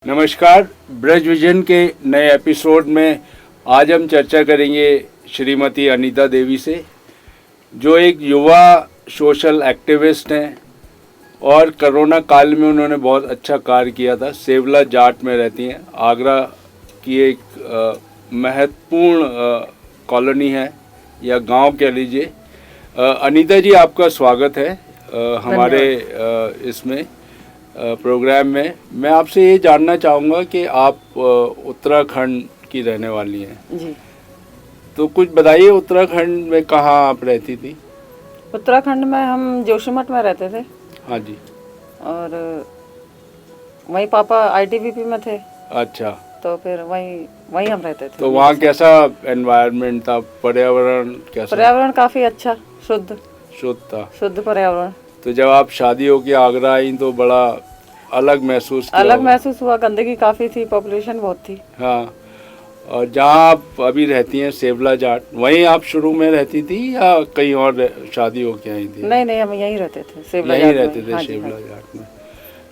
नमस्कार। ब्रज विजन के नए एपिसोड में आज हम चर्चा करेंगे श्रीमती अनीता देवी से, जो एक युवा सोशल एक्टिविस्ट हैं और कोरोना काल में उन्होंने बहुत अच्छा कार्य किया था। सेवला जाट में रहती हैं। आगरा की एक महत्वपूर्ण कॉलोनी है या गांव कह लीजिए। अनीता जी, आपका स्वागत है हमारे इसमें प्रोग्राम में। मैं आपसे ये जानना चाहूँगा कि आप उत्तराखंड की रहने वाली हैं जी। तो कुछ बताइए, उत्तराखंड में कहाँ आप रहती थी? उत्तराखंड में हम जोशीमठ में रहते थे। हाँ जी। और वहीं पापा आईटीबीपी में थे। अच्छा। तो फिर वहीं हम रहते थे। तो वहाँ कैसा एनवायरनमेंट था? पर्यावरण कैसा? पर्यावरण काफ़ी अच्छा, शुद्ध था। शुद्ध पर्यावरण। तो जब आप शादी होके आगरा आई तो बड़ा अलग महसूस हुआ। गंदगी काफ़ी थी, पॉपुलेशन बहुत थी। हाँ। और जहाँ आप अभी रहती हैं सेवला जाट, वहीं आप शुरू में रहती थी या कहीं और शादी होके आई थी? नहीं, हम यहीं रहते थे, सेवला यहीं रहते थे। हाँ सेवला जाट में।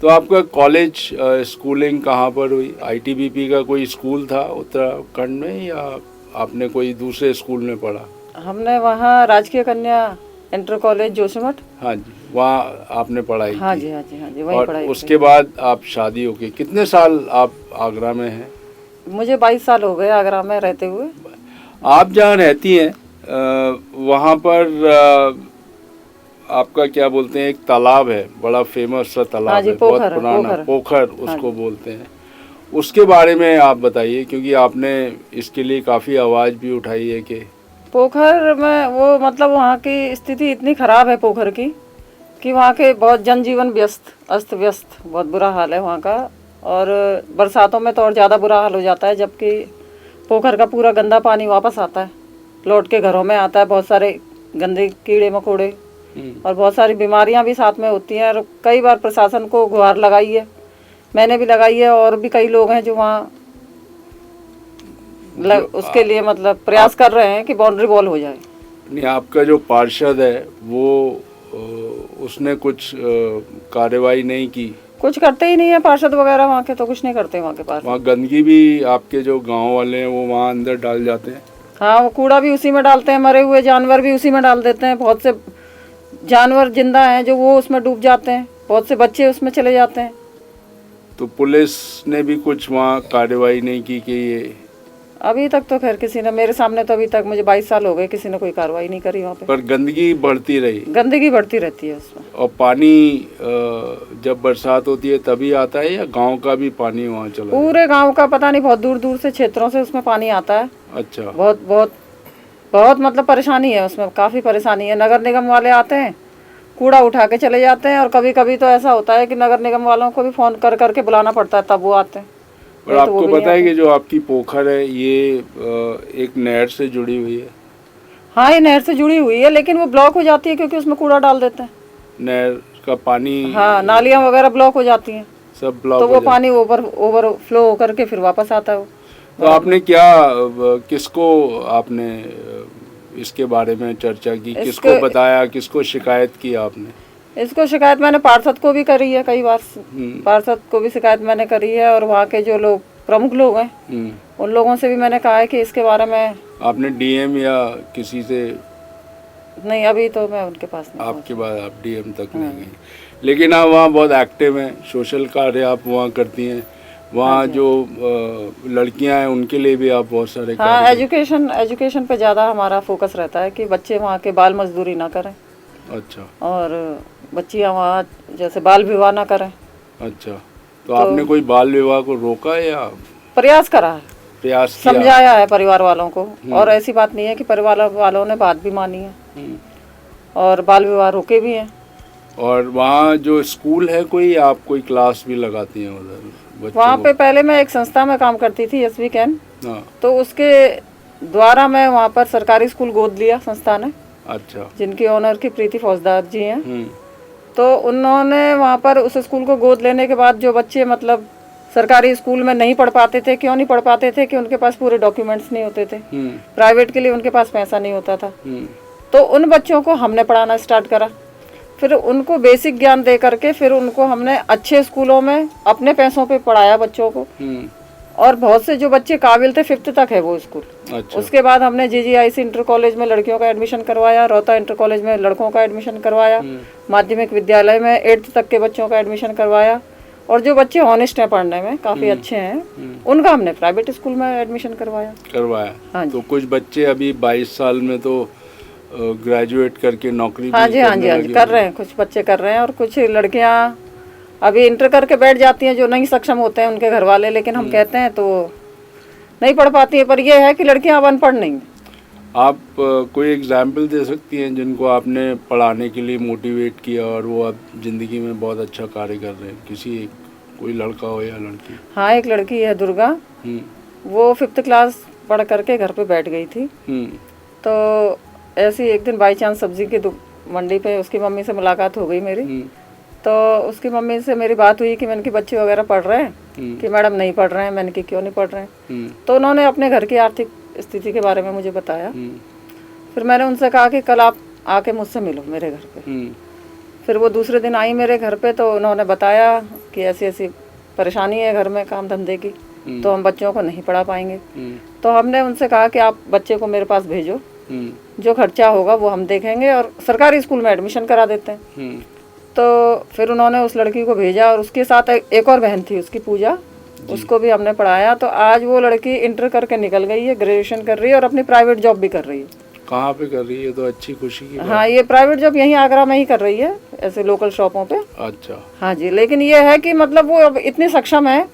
तो आपका कॉलेज स्कूलिंग कहाँ पर हुई? आईटीबीपी का कोई स्कूल था उत्तराखंड में या आपने कोई दूसरे स्कूल में पढ़ा? हमने वहाँ राजकीय कन्या इंटर कॉलेज जोशीमठ। हाँ जी, वहाँ आपने पढ़ाई की? हाँ जी, वहीं पढ़ाई। और उसके बाद आप शादी हो गई। कितने साल आप आगरा में हैं? मुझे 22 साल हो गए आगरा में रहते हुए। आप जहाँ रहती हैं वहाँ पर आपका क्या बोलते हैं, एक तालाब है, बड़ा फेमस सा तालाब हाँ जी, है, बहुत पुराना पोखर उसको बोलते हैं। उसके बारे में आप बताइए, क्योंकि आपने इसके लिए काफ़ी आवाज़ भी उठाई है कि पोखर में वो मतलब वहाँ की स्थिति इतनी ख़राब है पोखर की कि वहाँ के बहुत जनजीवन अस्त व्यस्त, बहुत बुरा हाल है वहाँ का। और बरसातों में तो और ज़्यादा बुरा हाल हो जाता है, जबकि पोखर का पूरा गंदा पानी वापस आता है, लौट के घरों में आता है। बहुत सारे गंदे कीड़े मकोड़े और बहुत सारी बीमारियाँ भी साथ में होती हैं। और कई बार प्रशासन को गुहार लगाई है, मैंने भी लगाई है, और भी कई लोग हैं जो वहाँ उसके लिए मतलब प्रयास कर रहे हैं कि बाउंड्री वॉल हो जाए। नहीं, आपका जो पार्षद है वो उसने कुछ कार्रवाई नहीं की? कुछ करते ही नहीं है पार्षद वगैरह वहाँ के, तो कुछ नहीं करते वहाँ के पास। वहाँ गंदगी भी आपके जो गांव वाले हैं वो वहाँ अंदर डाल जाते हैं? हाँ, वो कूड़ा भी उसी में डालते हैं, मरे हुए जानवर भी उसी में डाल देते हैं। बहुत से जानवर जिंदा हैं जो वो उसमें डूब जाते हैं, बहुत से बच्चे उसमें चले जाते हैं। तो पुलिस ने भी कुछ वहाँ कार्रवाई नहीं की कि ये? अभी तक तो खैर किसी ने, मेरे सामने तो अभी तक, मुझे 22 साल हो गए, किसी ने कोई कार्रवाई नहीं करी वहाँ पे। पर गंदगी बढ़ती रही? गंदगी बढ़ती रहती है उसमें। और पानी जब बरसात होती है तभी आता है या गांव का भी पानी वहाँ चला? पूरे गांव का पता नहीं, बहुत दूर दूर से क्षेत्रों से उसमें पानी आता है। अच्छा। बहुत बहुत बहुत मतलब परेशानी है उसमें, काफ़ी परेशानी है। नगर निगम वाले आते हैं, कूड़ा उठा के चले जाते हैं, और कभी कभी तो ऐसा होता है कि नगर निगम वालों को भी फ़ोन कर करके बुलाना पड़ता है, तब वो आते हैं। और आपको पता है कि जो आपकी पोखर है ये एक नहर से जुड़ी हुई है? हाँ, ये नहर से जुड़ी हुई है, लेकिन वो ब्लॉक हो जाती है क्योंकि उसमें कूड़ा डाल देते हैं। नहर का पानी? हाँ, नालियाँ वगैरह ब्लॉक हो जाती हैं, सब ब्लॉक। तो वो पानी ओवरफ्लो होकर के फिर वापस आता है वो। तो आपने क्या, किसको आपने इसके बारे में चर्चा की? किसको बताया, किसको शिकायत की आपने? इसको शिकायत मैंने पार्षद को भी करी है कई बार। पार्षद को भी शिकायत मैंने करी है, और वहाँ के जो लोग प्रमुख लोग हैं उन लोगों से भी मैंने कहा है कि इसके बारे में। आपने डीएम या किसी से? नहीं, अभी तो मैं उनके पास नहीं। आपके बाद आप डीएम तक नहीं गई, लेकिन आप वहाँ बहुत एक्टिव हैं, सोशल कार्य आप वहाँ करती हैं। वहाँ जो लड़कियाँ हैं उनके लिए भी आप बहुत सारे हाँ, एजुकेशन पे ज़्यादा हमारा फोकस रहता है कि बच्चे वहाँ के बाल मजदूरी ना करें। अच्छा। और बच्चियाँ वहाँ जैसे बाल विवाह ना करें। अच्छा। तो आपने कोई बाल विवाह को रोका या प्रयास करा है? प्रयास किया, समझाया है परिवार वालों को। और ऐसी बात नहीं है कि परिवार वालों ने बात भी मानी है और बाल विवाह रोके भी हैं। और वहाँ जो स्कूल है कोई, आप कोई क्लास भी लगाती हैं उधर? वहाँ पे पहले मैं एक संस्था में काम करती थी, एसवी कैन। हाँ। तो उसके द्वारा मैं वहाँ पर सरकारी स्कूल गोद लिया संस्था ने। अच्छा। जिनकी ओनर की प्रीति फौजदार जी हैं। तो उन्होंने वहाँ पर उस स्कूल को गोद लेने के बाद जो बच्चे मतलब सरकारी स्कूल में नहीं पढ़ पाते थे, क्यों नहीं पढ़ पाते थे? कि उनके पास पूरे डॉक्यूमेंट्स नहीं होते थे, प्राइवेट के लिए उनके पास पैसा नहीं होता था। तो उन बच्चों को हमने पढ़ाना स्टार्ट करा। फिर उनको बेसिक ज्ञान दे करके फिर उनको हमने अच्छे स्कूलों में अपने पैसों पे पढ़ाया बच्चों को। और बहुत से जो बच्चे काबिल थे 5th तक है वो स्कूल। अच्छा। उसके बाद हमने जीजीआईसी इंटर कॉलेज में लड़कियों का एडमिशन करवाया, रोहता इंटर कॉलेज में लड़कों का एडमिशन करवाया, माध्यमिक विद्यालय में 8th तक के बच्चों का एडमिशन करवाया। और जो बच्चे ऑनेस्ट हैं, पढ़ने में काफ़ी अच्छे हैं, उनका हमने प्राइवेट स्कूल में एडमिशन करवाया। हाँ जी। तो कुछ बच्चे अभी 22 साल में तो ग्रेजुएट करके नौकरी हाँ जी, हाँ जी, हाँ जी, कर रहे हैं, कुछ बच्चे कर रहे हैं। और कुछ लड़कियां अभी इंटर करके बैठ जाती हैं, जो नहीं सक्षम होते हैं उनके घर वाले, लेकिन हम कहते हैं तो नहीं पढ़ पाती है। पर यह है कि लड़कियां अब अनपढ़ नहीं हैं। आप कोई एग्जाम्पल दे सकती हैं जिनको आपने पढ़ाने के लिए मोटिवेट किया और वो अब ज़िंदगी में बहुत अच्छा कार्य कर रहे हैं? कोई लड़का हो या लड़की? हाँ, एक लड़की है दुर्गा, वो 5th क्लास पढ़ करके घर पे बैठ गई थी। तो ऐसे ही एक दिन बाई चांस सब्जी की मंडी पे उसकी मम्मी से मुलाकात हो गई मेरी। तो उसकी मम्मी से मेरी बात हुई कि मैंने कि बच्चे वगैरह पढ़ रहे हैं कि मैडम नहीं पढ़ रहे हैं। मैंने कि क्यों नहीं पढ़ रहे हैं? तो उन्होंने अपने घर की आर्थिक स्थिति के बारे में मुझे बताया। फिर मैंने उनसे कहा कि कल आप आके मुझसे मिलो मेरे घर पे। फिर वो दूसरे दिन आई मेरे घर पे, तो उन्होंने बताया कि ऐसी ऐसी परेशानी है घर में काम धंधे की, तो हम बच्चों को नहीं पढ़ा पाएंगे। तो हमने उनसे कहा कि आप बच्चे को मेरे पास भेजो, जो खर्चा होगा वो हम देखेंगे और सरकारी स्कूल में एडमिशन करा देते हैं। तो फिर उन्होंने उस लड़की को भेजा और उसके साथ एक और बहन थी उसकी, पूजा, उसको भी हमने पढ़ाया। तो आज वो लड़की इंटर करके निकल गई है, ग्रेजुएशन कर रही है और अपनी प्राइवेट जॉब भी कर रही है। कहाँ पे कर रही है? तो अच्छी खुशी की बात। हाँ, ये प्राइवेट जॉब यहीं आगरा में ही कर रही है, ऐसे लोकल शॉपों पे। अच्छा। हाँ जी, लेकिन ये है कि मतलब वो अब इतनी सक्षम है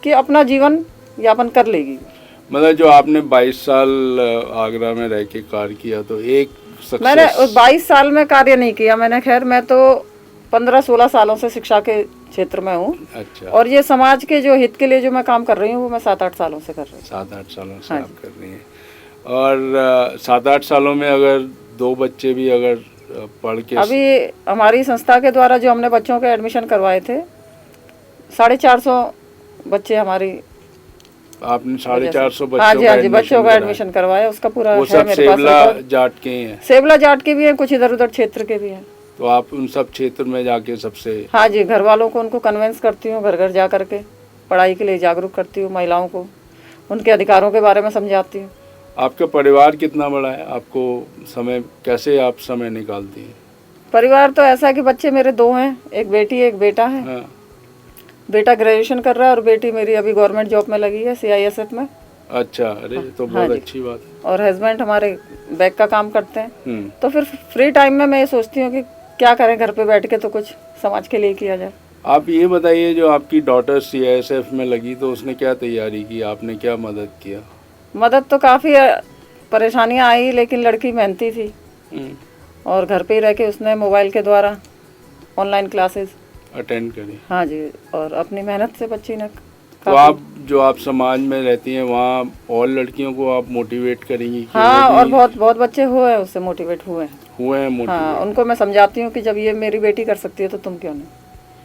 कि अपना जीवन यापन कर लेगी। मतलब जो आपने 22 साल आगरा में रह के कार्य किया, तो एक मैंने 22 साल में कार्य नहीं किया मैंने, खैर मैं तो 15-16 सालों से शिक्षा के क्षेत्र में हूँ। अच्छा। और ये समाज के जो हित के लिए जो मैं काम कर रही हूँ वो मैं 7-8 सालों से कर रही हूँ। 7-8 सालों से आप कर रही हैं। और 7-8 सालों में अगर 2 बच्चे भी अगर पढ़ के, अभी हमारी संस्था के द्वारा जो हमने बच्चों के एडमिशन करवाए थे, 450 बच्चे हमारी, आपने 450 बच्चों हाँ जी, हाँ जी, बच्चों का एडमिशन करवाया। उसका पूरा वो सब सेवला जाट के हैं? सेवला जाट के भी हैं, कुछ इधर उधर क्षेत्र के भी हैं। तो आप उन सब क्षेत्र में जाके सबसे? हाँ जी, घर वालों को उनको कन्वेंस करती हूँ, घर घर जा करके पढ़ाई के लिए जागरूक करती हूँ, महिलाओं को उनके अधिकारों के बारे में समझाती हूँ। आपका परिवार कितना बड़ा है? आपको समय कैसे आप समय निकालती हैं? परिवार तो ऐसा है कि बच्चे मेरे 2 हैं, एक बेटी एक बेटा है। हाँ। बेटा ग्रेजुएशन कर रहा है और बेटी मेरी अभी गवर्नमेंट जॉब में लगी है, CISF में। अच्छा, अरे तो बहुत अच्छी बात है। और हस्बैंड हमारे बैग का काम करते हैं। तो फिर फ्री टाइम में मैं ये सोचती हूँ कि क्या करें, घर पे बैठ के तो कुछ समाज के लिए किया जाए। आप ये बताइए, जो आपकी डॉटर CISF में लगी तो उसने क्या तैयारी की, आपने क्या मदद किया? मदद तो काफ़ी परेशानियाँ आई, लेकिन लड़की मेहनती थी और घर पे ही रह के उसने मोबाइल के द्वारा ऑनलाइन क्लासेस अटेंड करी। हाँ जी, और अपनी मेहनत से बच्ची ने। तो आप समाज में रहती हैं, वहाँ और लड़कियों को आप मोटिवेट करेंगी कि? हाँ, और बहुत बच्चे हुए हैं उससे मोटिवेट हुए हैं मोटिवेट। हाँ, उनको मैं समझाती हूँ कि जब ये मेरी बेटी कर सकती है तो तुम क्यों नहीं।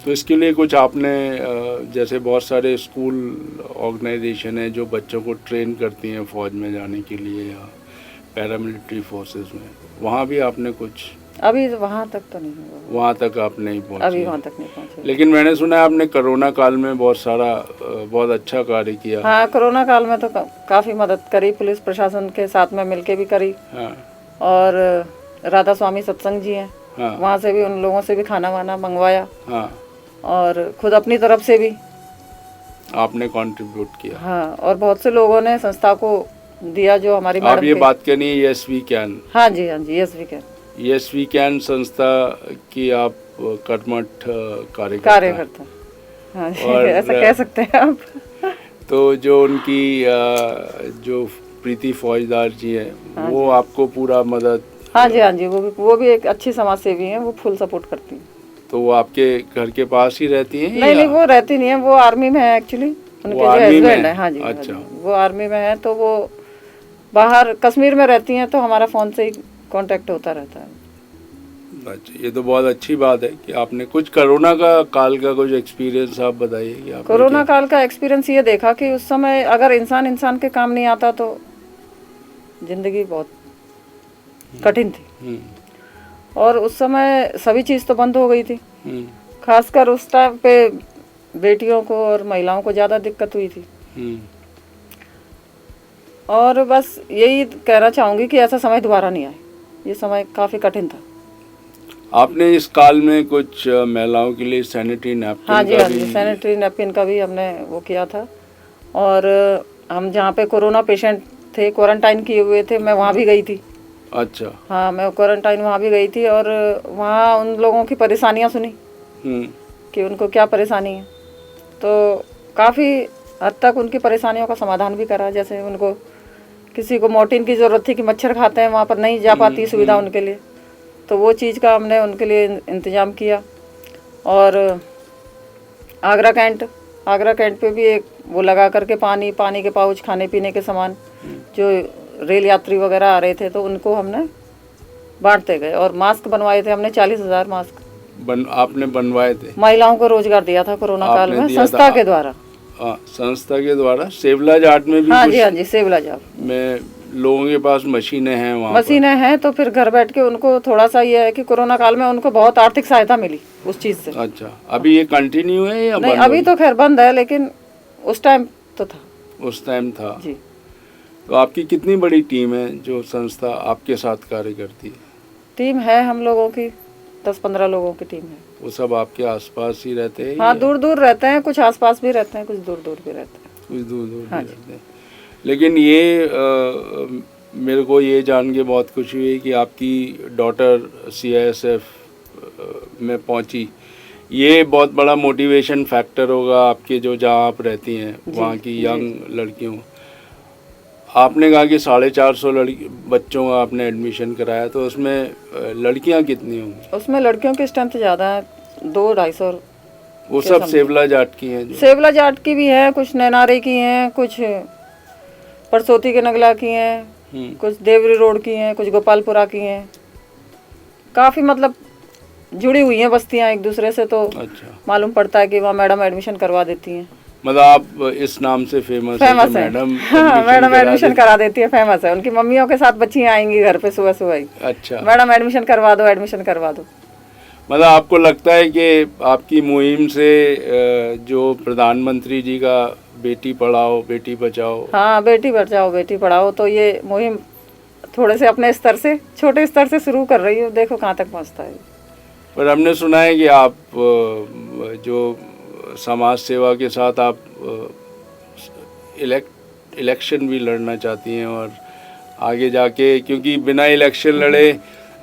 तो इसके लिए कुछ आपने, जैसे बहुत सारे स्कूल ऑर्गेनाइजेशन है जो बच्चों को ट्रेन करती हैं फौज में जाने के लिए या पैरामिलिट्री फोर्सेस में, वहाँ भी आपने कुछ? अभी वहाँ तक तो नहीं हुआ। वहाँ तक आप नहीं पहुँचे? अभी वहाँ तक नहीं पहुँचे। लेकिन मैंने सुना है आपने कोरोना काल में बहुत अच्छा कार्य किया। हाँ, कोरोना काल में तो काफ़ी मदद करी, पुलिस प्रशासन के साथ में मिलके भी करी। हाँ। और राधा स्वामी सत्संग जी हैं, हाँ। वहाँ से भी उन लोगों से भी खाना वाना मंगवाया। हाँ। और खुद अपनी तरफ से भी आपने कंट्रीब्यूट किया। हाँ, और बहुत से लोगों ने संस्था को दिया जो हमारी मैडम। आप ये बात करनी है यस वी कैन? हाँ जी, हाँ जी, yes we can. Yes we can संस्था की आप कर्मठ कार्यकर्ता हाँ जी, ऐसा कह सकते हैं आप। तो जो उनकी जो प्रीति फौजदार जी हैं, हाँ वो आपको पूरा मदद? हाँ जी, हाँ जी, वो भी एक अच्छी समाज सेवी हैं, वो फुल सपोर्ट करती हैं। तो वो आपके घर के पास ही रहती हैं? नहीं, वो रहती नहीं है, वो आर्मी में है एक्चुअली, उनके जो हस्बैंड है। हाँ जी, अच्छा। वो आर्मी में है, तो वो बाहर कश्मीर में रहती हैं, तो हमारा फ़ोन से ही कांटेक्ट होता रहता है। अच्छा, ये तो बहुत अच्छी बात है कि आपने कुछ कोरोना काल का कुछ एक्सपीरियंस आप बताइए कि आप? कोरोना काल का एक्सपीरियंस ये देखा कि उस समय अगर इंसान के काम नहीं आता तो जिंदगी बहुत कठिन थी। और उस समय सभी चीज़ तो बंद हो गई थी, हम्म, खासकर उस टाइम पे बेटियों को और महिलाओं को ज़्यादा दिक्कत हुई थी। हम्म, और बस यही कहना चाहूँगी कि ऐसा समय दोबारा नहीं आए, ये समय काफ़ी कठिन था। आपने इस काल में कुछ महिलाओं के लिए सैनिटरी नैपकिन हाँ जी, का हाँ जी, भी सैनिटरी नैपकिन का भी हमने वो किया था। और हम जहाँ पे कोरोना पेशेंट थे, क्वारंटाइन किए हुए थे, मैं वहाँ भी गई थी। अच्छा। हाँ, मैं क्वारंटाइन वहाँ भी गई थी और वहाँ उन लोगों की परेशानियाँ सुनी हम्म, कि उनको क्या परेशानी है। तो काफ़ी हद तक उनकी परेशानियों का समाधान भी करा। जैसे उनको किसी को मोर्टीन की ज़रूरत थी कि मच्छर खाते हैं, वहाँ पर नहीं जा पाती सुविधा उनके लिए, तो वो चीज़ का हमने उनके लिए इंतज़ाम किया। और आगरा कैंट पे भी एक वो लगा करके पानी के पाउच, खाने पीने के सामान, जो रेल यात्री वगैरह आ रहे थे तो उनको हमने बांटते गए। और मास्क बनवाए थे हमने 40,000 मास्क आपने बनवाए थे? महिलाओं को रोजगार दिया था कोरोना काल आपने में दिया संस्था था? के द्वारा। संस्था के द्वारा सेवला जाट में भी हाँ कुछ जी, हाँ जी, सेवला जाब में लोगों के पास मशीनें हैं वहाँ मशीनें हैं, तो फिर घर बैठ के उनको थोड़ा सा ये है कि कोरोना काल में उनको बहुत आर्थिक सहायता मिली उस चीज़ से। पर? अच्छा, अभी ये कंटिन्यू है या नहीं, बंद अभी हो तो खैर बंद है, लेकिन उस टाइम तो था गया? उस टाइम था जी। तो आपकी कितनी बड़ी टीम है जो संस्था आपके साथ कार्य करती है? टीम है हम लोगों की 10-15 लोगों की टीम है। वो सब आपके आसपास ही रहते हैं हाँ, या दूर दूर रहते हैं, कुछ आसपास भी रहते हैं, कुछ दूर दूर भी रहते हैं। कुछ दूर दूर हाँ भी जी। रहते हैं? लेकिन ये मेरे को ये जान के बहुत खुशी हुई कि आपकी डॉटर CISF में पहुंची। ये बहुत बड़ा मोटिवेशन फैक्टर होगा आपके, जो जहाँ आप रहती हैं वहाँ की यंग लड़कियों। आपने कहा कि 450 बच्चों का आपने एडमिशन कराया, तो उसमें लड़कियाँ कितनी होंगी? उसमें लड़कियों की स्ट्रेंथ ज़्यादा है, 200-250। वो सब सेवला जाट की हैं जो? सेवला जाट की भी है, कुछ नैनारे की हैं, कुछ परसोती के नगला की हैं, कुछ देवरी रोड की हैं, कुछ गोपालपुरा की हैं। काफ़ी मतलब जुड़ी हुई हैं बस्तियाँ एक दूसरे से, तो अच्छा, मालूम पड़ता है कि वहाँ मैडम एडमिशन करवा देती हैं। मतलब आप इस नाम से फेमस है कि है, मैडम हाँ, मैडम एडमिशन करा देती है, फेमस है। उनकी मम्मियों के साथ बच्चियाँ आएंगी घर पे सुबह सुबह ही, अच्छा, मैडम एडमिशन करवा दो, एडमिशन करवा दो। मतलब आपको लगता है कि आपकी मुहिम से जो प्रधानमंत्री जी का बेटी पढ़ाओ बेटी बचाओ, हाँ, बेटी बचाओ बेटी पढ़ाओ, तो ये मुहिम थोड़े से अपने स्तर से, छोटे स्तर से शुरू कर रही हो, देखो कहाँ तक पहुँचता है। पर हमने सुना है कि आप जो समाज सेवा के साथ आप इलेक्शन भी लड़ना चाहती हैं, और आगे जाके, क्योंकि बिना इलेक्शन लड़े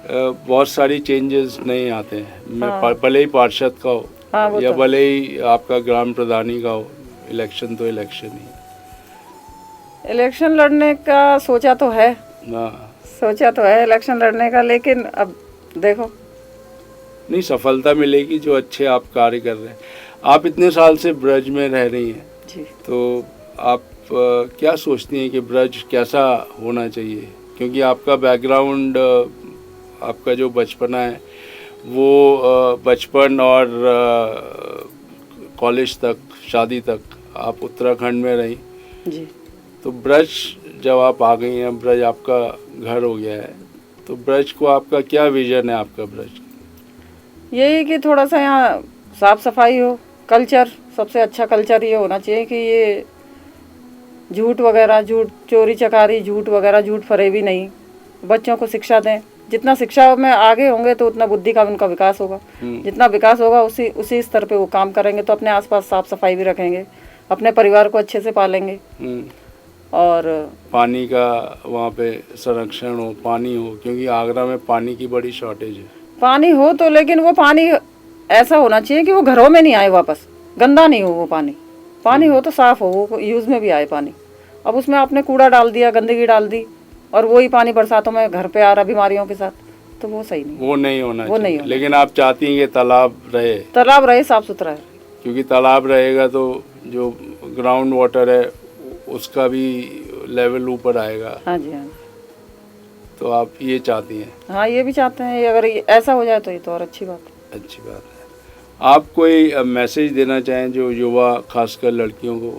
बहुत सारी चेंजेस नहीं आते हैं। मैं भले ही पार्षद का हो, हाँ, वो या तो भले ही आपका ग्राम प्रधानी का हो, इलेक्शन तो इलेक्शन ही है। इलेक्शन लड़ने का सोचा तो है, हाँ, सोचा तो है इलेक्शन लड़ने का, लेकिन अब देखो। नहीं, सफलता मिलेगी जो अच्छे आप कार्य कर रहे हैं। आप इतने साल से ब्रज में रह रही हैं जी। तो आप क्या सोचती हैं कि ब्रज कैसा होना चाहिए? क्योंकि आपका बैकग्राउंड, आपका जो बचपना है वो बचपन और कॉलेज तक, शादी तक आप उत्तराखंड में रही। जी। तो ब्रज जब आप आ गई हैं, ब्रज आपका घर हो गया है, तो ब्रज को आपका क्या विजन है आपका ब्रज? यही कि थोड़ा सा यहाँ साफ सफाई हो, कल्चर, सबसे अच्छा कल्चर ये होना चाहिए कि ये झूठ वगैरह, झूठ चोरी चकारी, झूठ वगैरह, झूठ फरेबी नहीं। बच्चों को शिक्षा दें, जितना शिक्षा में आगे होंगे तो उतना बुद्धि का उनका विकास होगा। जितना विकास होगा उसी स्तर पे वो काम करेंगे, तो अपने आसपास साफ सफाई भी रखेंगे, अपने परिवार को अच्छे से पालेंगे। और पानी का वहाँ पे संरक्षण हो, पानी हो, क्योंकि आगरा में पानी की बड़ी शॉर्टेज है। पानी हो तो, लेकिन वो पानी ऐसा होना चाहिए कि वो घरों में नहीं आए वापस, गंदा नहीं हो वो पानी। पानी हो तो साफ हो, वो यूज़ में भी आए पानी। अब उसमें आपने कूड़ा डाल दिया, गंदगी डाल दी, और वही पानी बरसातों में घर पे आ रहा बीमारियों के साथ, तो वो सही नहीं, वो नहीं होना वो नहीं चाहिए। होना। लेकिन आप चाहती हैं कि तालाब रहे, साफ सुथरा है, क्योंकि तालाब रहेगा तो जो ग्राउंड वाटर है उसका भी लेवल ऊपर आएगा। हाँ जी, हाँ जी। तो आप ये चाहती हैं? हाँ, ये भी चाहते हैं। अगर ऐसा हो जाए तो ये तो और अच्छी बात है। अच्छी बात है। आप कोई मैसेज देना चाहें जो युवा, खासकर लड़कियों को?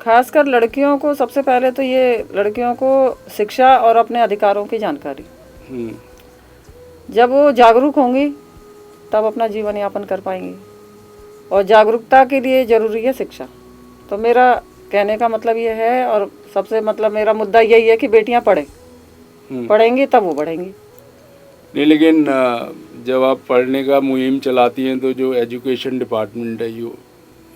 खासकर लड़कियों को सबसे पहले तो ये लड़कियों को शिक्षा और अपने अधिकारों की जानकारी, जब वो जागरूक होंगी तब अपना जीवन यापन कर पाएंगी, और जागरूकता के लिए ज़रूरी है शिक्षा। तो मेरा कहने का मतलब ये है, और सबसे मतलब मेरा मुद्दा यही है कि बेटियां पढ़ें, पढ़ेंगी तब वो बढ़ेंगी। नहीं, लेकिन जब आप पढ़ने का मुहिम चलाती हैं तो जो एजुकेशन डिपार्टमेंट है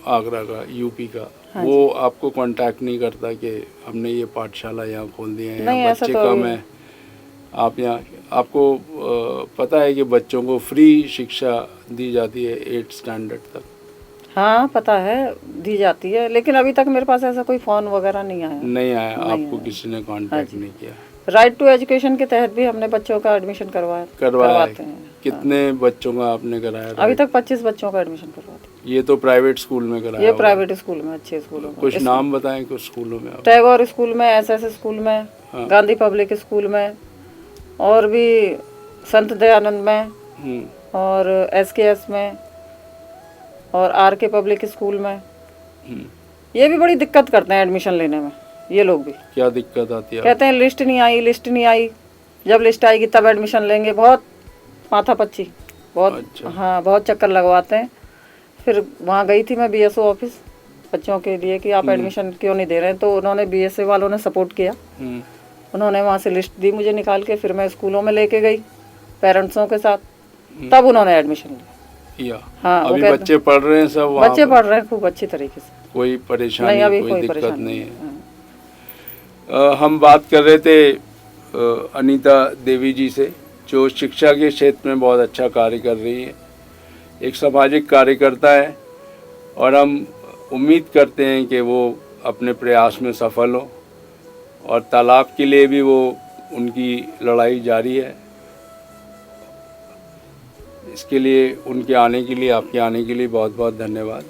आगरा का, यूपी का, हाँ वो आपको कांटेक्ट नहीं करता कि हमने ये पाठशाला यहाँ खोल दी है, नहीं, यहाँ ऐसा बच्चे तो कम है, आप यहाँ, आपको पता है कि बच्चों को फ्री शिक्षा दी जाती है 8th स्टैंडर्ड तक? हाँ पता है, दी जाती है, लेकिन अभी तक मेरे पास ऐसा कोई फ़ोन वगैरह नहीं आया। नहीं आया, नहीं आपको आया। किसी ने कांटेक्ट नहीं किया? राइट टू एजुकेशन के तहत भी हमने बच्चों का एडमिशन करवाते हैं। कितने बच्चों का आपने कराया? अभी तक 25 बच्चों का एडमिशन करवाते हैं। ये तो प्राइवेट स्कूल में कराया? ये प्राइवेट स्कूल में, अच्छे स्कूलों में। कुछ नाम बताएं कुछ स्कूलों में? टैगोर स्कूल में, SS स्कूल में, गांधी पब्लिक स्कूल में, और भी संत दयानंद में, और SKS में, और RK पब्लिक स्कूल में। ये भी बड़ी दिक्कत करते हैं एडमिशन लेने में ये लोग भी। क्या दिक्कत आती है? कहते हैं लिस्ट नहीं आई, लिस्ट नहीं आई, जब लिस्ट आएगी तब एडमिशन लेंगे। बहुत माथापच्ची, बहुत। अच्छा। हाँ, बहुत चक्कर लगवाते हैं। फिर वहाँ गई थी मैं BSO ऑफिस बच्चों के लिए कि आप एडमिशन क्यों नहीं दे रहे हैं, तो उन्होंने BSA वालों ने सपोर्ट किया। उन्होंने वहाँ से लिस्ट दी मुझे निकाल के, फिर मैं स्कूलों में लेके गई पेरेंट्सों के साथ, तब उन्होंने एडमिशन लिया। हाँ, अभी बच्चे पढ़ रहे हैं सब? बच्चे पढ़ रहे हैं खूब अच्छी तरीके से, कोई परेशानी नहीं, अभी कोई दिक्कत परेशानी नहीं है। हम बात कर रहे थे अनीता देवी जी से, जो शिक्षा के क्षेत्र में बहुत अच्छा कार्य कर रही है, एक सामाजिक कार्यकर्ता है, और हम उम्मीद करते हैं कि वो अपने प्रयास में सफल हो, और तालाब के लिए भी वो उनकी लड़ाई जारी है। इसके लिए, उनके आने के लिए, आपके आने के लिए बहुत बहुत धन्यवाद।